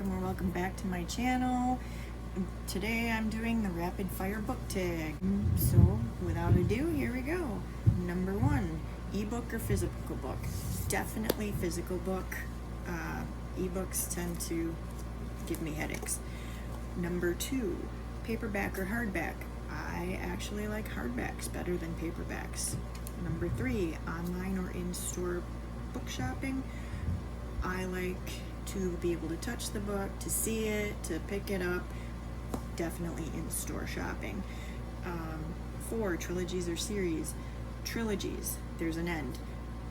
or welcome back to my channel. Today I'm doing the rapid fire book tag. So without ado, here we go. Number 1, ebook or physical book? Definitely physical book. Ebooks tend to give me headaches. Number 2, paperback or hardback? I actually like hardbacks better than paperbacks. Number 3, online or in-store book shopping? I like to be able to touch the book, to see it, to pick it up. Definitely in-store shopping. 4, trilogies or series? Trilogies, there's an end.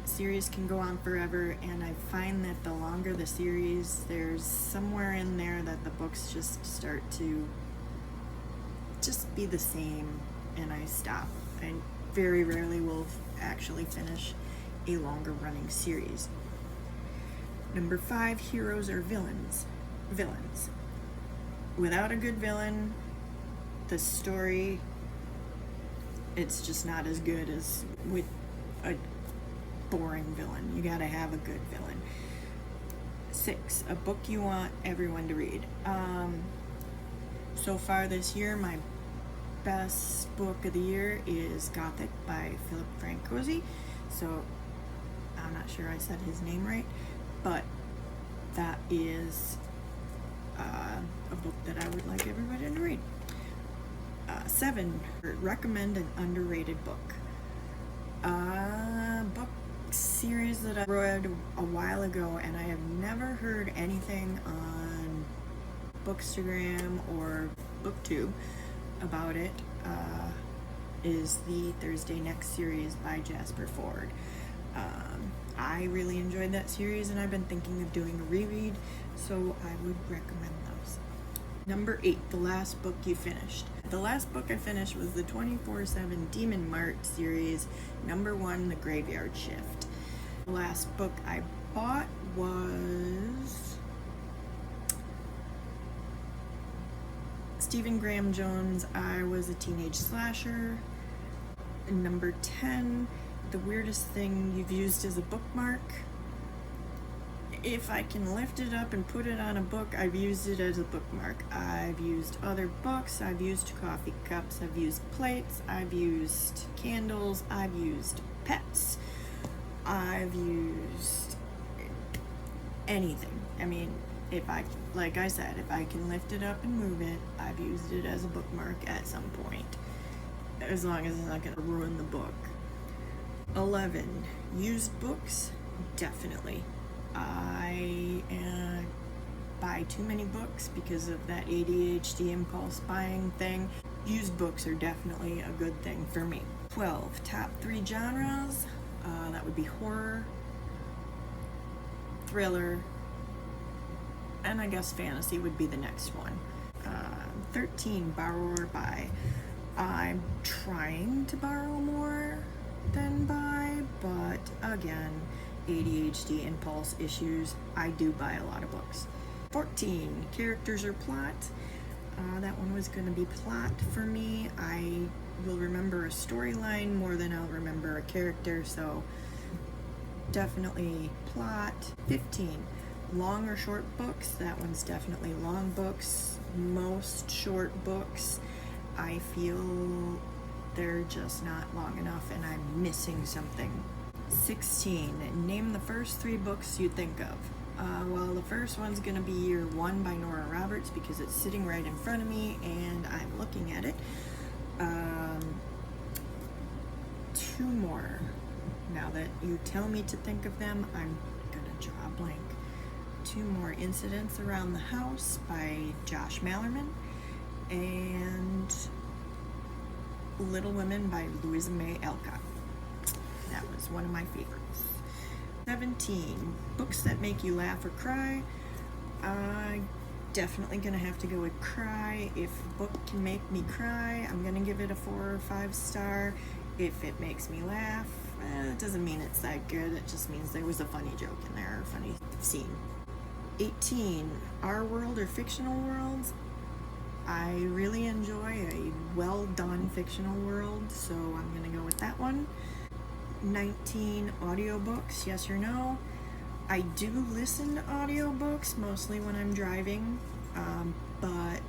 Series can go on forever, and I find that the longer the series, there's somewhere in there that the books just start to just be the same, and I stop. I very rarely will actually finish a longer running series. Number 5, heroes or villains? Villains. Without a good villain, the story, it's just not as good as with a boring villain. You gotta have a good villain. 6, a book you want everyone to read. So far this year, my best book of the year is Gothic by Philip Francosi. So I'm not sure I said his name right, but that is a book that I would like everybody to read. 7, recommend an underrated book. Book series that I read a while ago, and I have never heard anything on Bookstagram or BookTube about it, is the Thursday Next series by Jasper Fforde. I really enjoyed that series, and I've been thinking of doing a reread, so I would recommend those. Number 8, the last book you finished. The last book I finished was the 24/7 Demon Mart series, number 1, The Graveyard Shift. The last book I bought was Stephen Graham Jones' I Was a Teenage Slasher. Number 10, the weirdest thing you've used as a bookmark. If I can lift it up and put it on a book, I've used it as a bookmark. I've used other books, I've used coffee cups, I've used plates, I've used candles, I've used pets, I've used anything. I mean, like I said, if I can lift it up and move it, I've used it as a bookmark at some point, as long as it's not going to ruin the book. 11, used books? Definitely. I buy too many books because of that ADHD impulse buying thing. Used books are definitely a good thing for me. 12, top 3 genres? That would be horror, thriller, and I guess fantasy would be the next one. 13, borrow or buy? I'm trying to borrow more than buy, but again, ADHD impulse issues, I do buy a lot of books. 14, characters or plot? That one was going to be plot for me. I will remember a storyline more than I'll remember a character, so definitely plot. 15, long or short books? That one's definitely long books. Most short books, I feel they're just not long enough and I'm missing something. 16, name the first 3 books you think of. Well, the first one's gonna be Year One by Nora Roberts because it's sitting right in front of me and I'm looking at it. 2 more. Now that you tell me to think of them, I'm gonna draw a blank. 2 more, Incidents Around the House by Josh Malerman, and Little Women by Louisa May Alcott. That was one of my favorites. 17, books that make you laugh or cry. Definitely gonna have to go with cry. If a book can make me cry, I'm gonna give it a 4 or 5 star. If it makes me laugh, it doesn't mean it's that good. It just means there was a funny joke in there, or a funny scene. 18, our world or fictional worlds? I really enjoy a well-done fictional world, so I'm gonna go with that one. 19, audiobooks, yes or no? I do listen to audiobooks mostly when I'm driving, but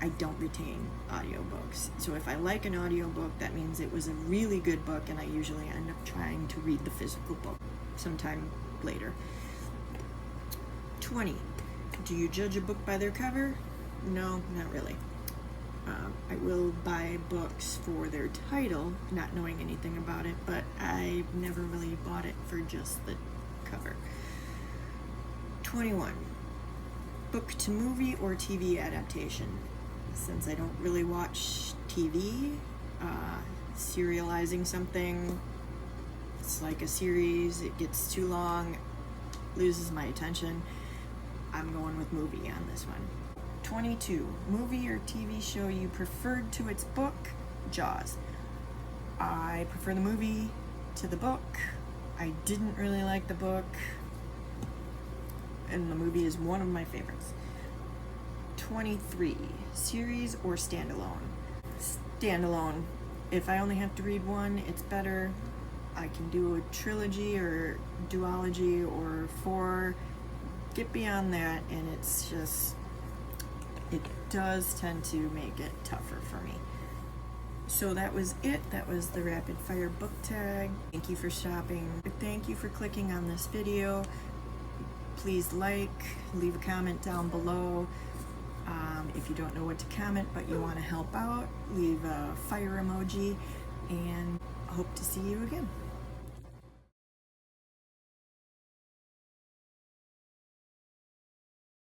I don't retain audiobooks. So if I like an audiobook, that means it was a really good book, and I usually end up trying to read the physical book sometime later. 20. Do you judge a book by their cover? No, not really. I will buy books for their title, not knowing anything about it, but I never really bought it for just the cover. 21. Book to movie or TV adaptation. Since I don't really watch TV, serializing something, it's like a series, it gets too long, loses my attention. I'm going with movie on this one. 22. Movie or TV show you preferred to its book? Jaws. I prefer the movie to the book. I didn't really like the book, and the movie is one of my favorites. 23. Series or standalone? Standalone. If I only have to read one, it's better. I can do a trilogy or duology or 4. Get beyond that, and it's just, it does tend to make it tougher for me. So that was it. That was the rapid fire book tag. Thank you for stopping. Thank you for clicking on this video. Please leave a comment down below. If you don't know what to comment but you want to help out, leave a fire emoji, and I hope to see you again.